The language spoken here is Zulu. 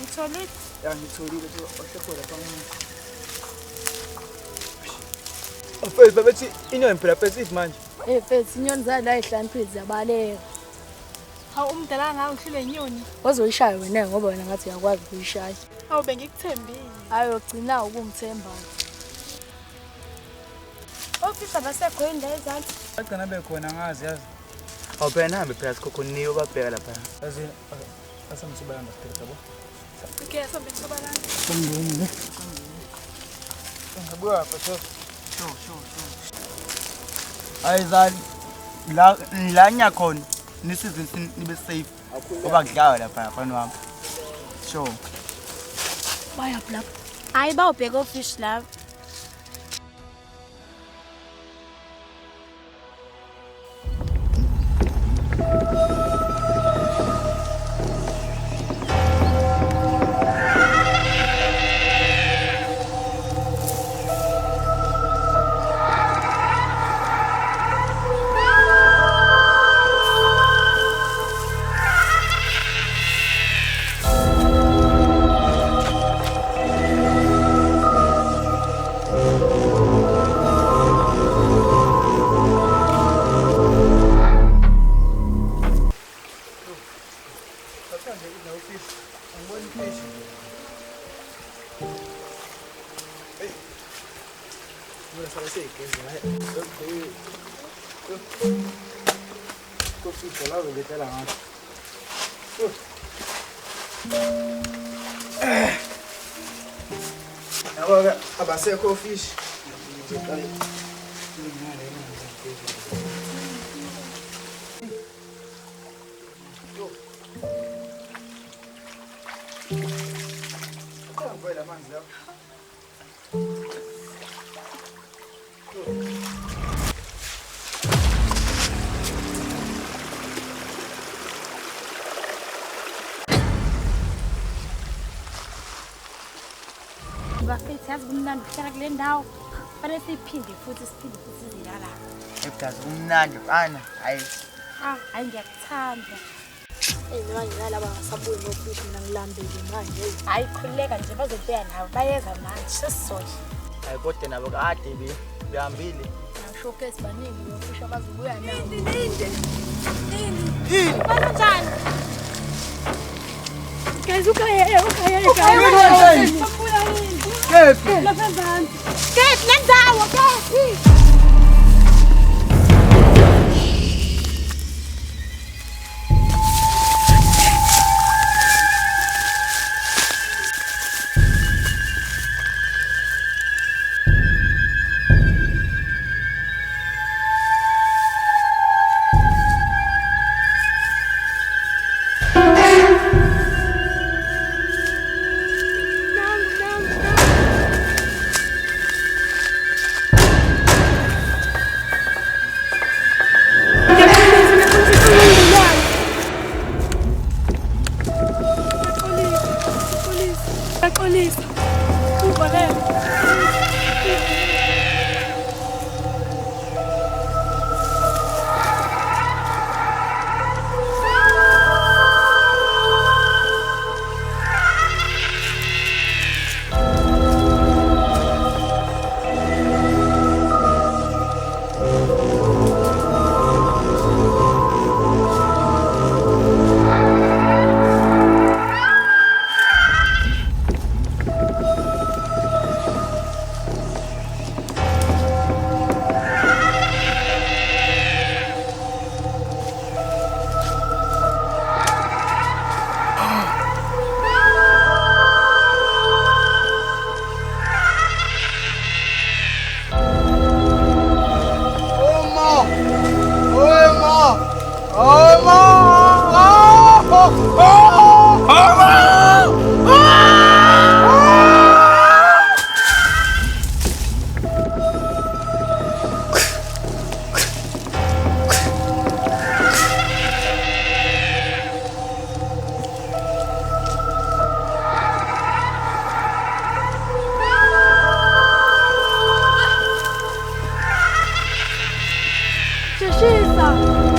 Ngitholile. Ya ngitholile oshekho lapha manje. Mfethu babethi inyoni phela mfethu manje. Mfethu inyoni zala ehlaniphile ziyabaleka. Hawu umdala ngawo ngihlile inyoni. Wazoyishaya wena ngoba wena ngathi uyakwazi ukuyishaya. Hawu bengikuthembile. Hayi ugcina ukungithemba. Ofisa basekho indawo ezansi. Agcina bekhona ngazi yazi. Awu phela nihambe phela sikhokoniwe babheka lapha. Yazi asamsubayanga phela yabo. Okay, sambe sobalana. Sambone. Ngabuya lapha sho. Ayizali la nyakhona nisizini nibe safe. Ngoba kudlawa lapha afana wami. Sure. Baya lapha. Hayi bawubheka ofish lapha. Agora abasekho fish. Bafethu yazi kumnandi kuhlala kule ndawo. Fanele siphinde futhi sizilala. Ebukazi umnandi bana. Hayi. Hayi ngiyakuthanda. Manje nalaba ngasabuyi nofish mina ngilambile manje. Hayi khuleka nje bazobuya nawe bayeza manje sesizohle. Hayi kodwa nabo kade behambile. Ngisho ke sibaningi nofish abazobuya nawo. Kanjani? Guys, okay. Kephi? Lapha ezansi. Kephi lendawo kephi? Polisi. Ubalele. Shishisa.